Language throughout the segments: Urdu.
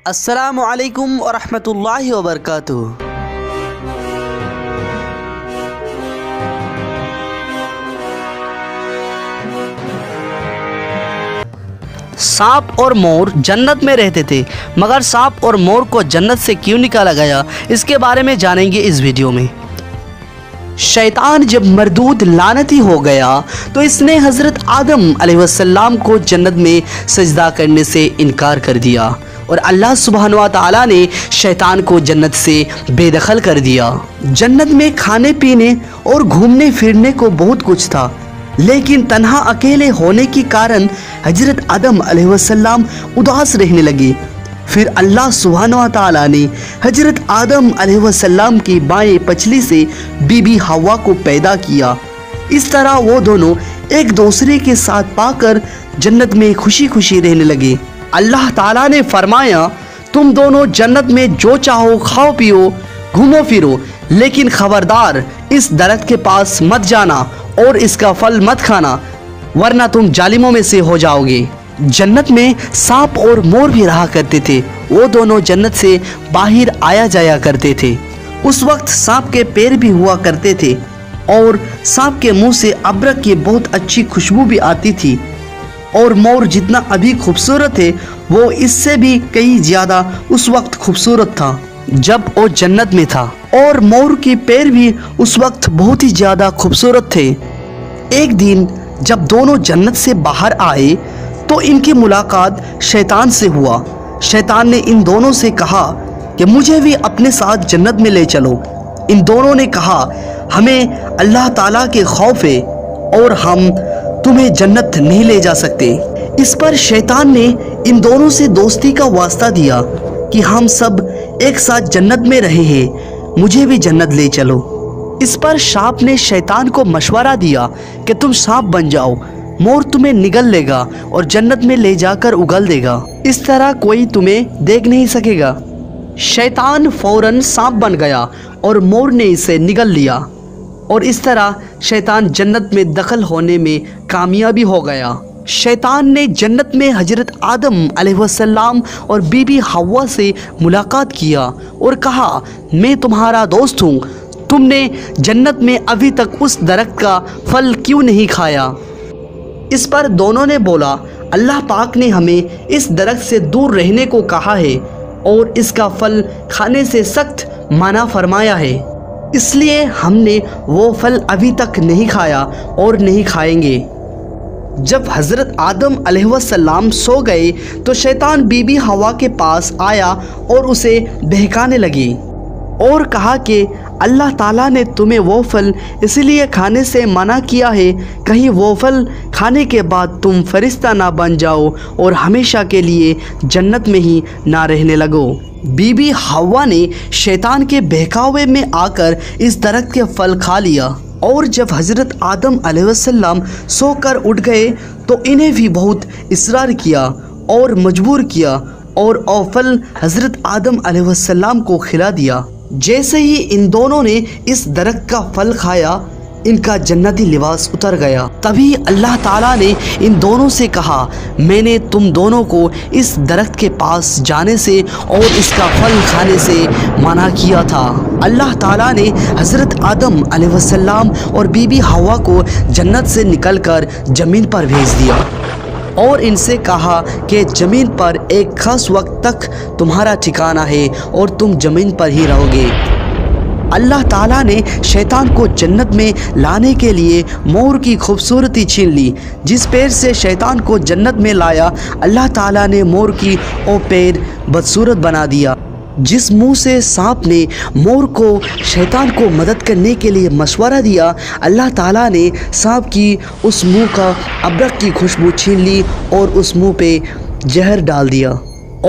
السلام علیکم ورحمۃ اللہ وبرکاتہ۔ سانپ اور مور جنت میں رہتے تھے، مگر سانپ اور مور کو جنت سے کیوں نکالا گیا، اس کے بارے میں جانیں گے اس ویڈیو میں۔ شیطان جب مردود لعنتی ہو گیا تو اس نے حضرت آدم علیہ السلام کو جنت میں سجدہ کرنے سے انکار کر دیا، اور اللہ سبحانہ و تعالیٰ نے شیطان کو جنت سے بے دخل کر دیا۔ جنت میں کھانے پینے اور گھومنے پھرنے کو بہت کچھ تھا، لیکن تنہا اکیلے ہونے کے کارن حضرت آدم علیہ السلام اداس رہنے لگے۔ پھر اللہ سبحانہ و تعالیٰ نے حضرت آدم علیہ السلام کی بائیں پچھلی سے بی بی حوا کو پیدا کیا۔ اس طرح وہ دونوں ایک دوسرے کے ساتھ پا کر جنت میں خوشی خوشی رہنے لگے۔ اللہ تعالیٰ نے فرمایا، تم دونوں جنت میں جو چاہو کھاؤ پیو، گھومو پھرو، لیکن خبردار اس درخت کے پاس مت جانا اور اس کا پھل مت کھانا، ورنہ تم ظالموں میں سے ہو جاؤ گے۔ جنت میں سانپ اور مور بھی رہا کرتے تھے، وہ دونوں جنت سے باہر آیا جایا کرتے تھے۔ اس وقت سانپ کے پیر بھی ہوا کرتے تھے، اور سانپ کے منہ سے ابرک کی بہت اچھی خوشبو بھی آتی تھی، اور مور جتنا ابھی خوبصورت ہے وہ اس سے بھی کئی زیادہ اس وقت خوبصورت تھا جب وہ جنت میں تھا، اور مور کے پیر بھی اس وقت بہت ہی زیادہ خوبصورت تھے۔ ایک دن جب دونوں جنت سے باہر آئے تو ان کی ملاقات شیطان سے ہوا۔ شیطان نے ان دونوں سے کہا کہ مجھے بھی اپنے ساتھ جنت میں لے چلو۔ ان دونوں نے کہا، ہمیں اللہ تعالیٰ کے خوف ہے اور ہم تمہیں جنت نہیں لے جا سکتے۔ اس پر شیطان نے ان دونوں سے دوستی کا واسطہ دیا کہ ہم سب ایک ساتھ جنت میں رہے ہیں، مجھے بھی جنت لے چلو۔ اس پر سانپ نے شیطان کو مشورہ دیا کہ تم سانپ بن جاؤ، مور تمہیں نگل لے گا اور جنت میں لے جا کر اگل دے گا، اس طرح کوئی تمہیں دیکھ نہیں سکے گا۔ شیطان فوراً سانپ بن گیا اور مور نے اسے نگل لیا، اور اس طرح شیطان جنت میں دخل ہونے میں کامیابی ہو گیا۔ شیطان نے جنت میں حضرت آدم علیہ السلام اور بی بی حوا سے ملاقات کیا اور کہا، میں تمہارا دوست ہوں، تم نے جنت میں ابھی تک اس درخت کا پھل کیوں نہیں کھایا؟ اس پر دونوں نے بولا، اللہ پاک نے ہمیں اس درخت سے دور رہنے کو کہا ہے اور اس کا پھل کھانے سے سخت منع فرمایا ہے، اس لیے ہم نے وہ پھل ابھی تک نہیں کھایا اور نہیں کھائیں گے۔ جب حضرت آدم علیہ السلام سو گئے تو شیطان بی بی حوا کے پاس آیا اور اسے بہکانے لگی اور کہا کہ اللہ تعالیٰ نے تمہیں وہ پھل اس لیے کھانے سے منع کیا ہے، کہیں وہ پھل کھانے کے بعد تم فرشتہ نہ بن جاؤ اور ہمیشہ کے لیے جنت میں ہی نہ رہنے لگو۔ بی بی حوا نے شیطان کے بہکاوے میں آ کر اس درخت کے پھل کھا لیا، اور جب حضرت آدم علیہ السلام سو کر اٹھ گئے تو انہیں بھی بہت اصرار کیا اور مجبور کیا، اور وہ پھل حضرت آدم علیہ السلام کو کھلا دیا۔ جیسے ہی ان دونوں نے اس درخت کا پھل کھایا، ان کا جنتی لباس اتر گیا۔ تبھی اللہ تعالیٰ نے ان دونوں سے کہا، میں نے تم دونوں کو اس درخت کے پاس جانے سے اور اس کا پھل کھانے سے منع کیا تھا۔ اللہ تعالیٰ نے حضرت آدم علیہ السلام اور بی بی حوا کو جنت سے نکل کر زمین پر بھیج دیا، اور ان سے کہا کہ زمین پر ایک خاص وقت تک تمہارا ٹھکانہ ہے اور تم زمین پر ہی رہو گے۔ اللہ تعالیٰ نے شیطان کو جنت میں لانے کے لیے مور کی خوبصورتی چھین لی۔ جس پیر سے شیطان کو جنت میں لایا، اللہ تعالیٰ نے مور کی وہ پیر بدصورت بنا دیا۔ جس منہ سے سانپ نے مور کو شیطان کو مدد کرنے کے لیے مشورہ دیا، اللہ تعالیٰ نے سانپ کی اس منہ کا ابرک کی خوشبو چھین لی اور اس منہ پہ زہر ڈال دیا،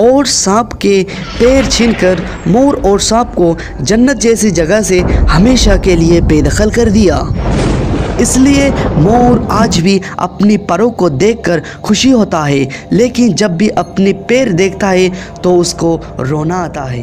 اور سانپ کے پیر چھین کر مور اور سانپ کو جنت جیسی جگہ سے ہمیشہ کے لیے بے دخل کر دیا۔ اس لیے مور آج بھی اپنی پروں کو دیکھ کر خوشی ہوتا ہے، لیکن جب بھی اپنے پیر دیکھتا ہے تو اس کو رونا آتا ہے۔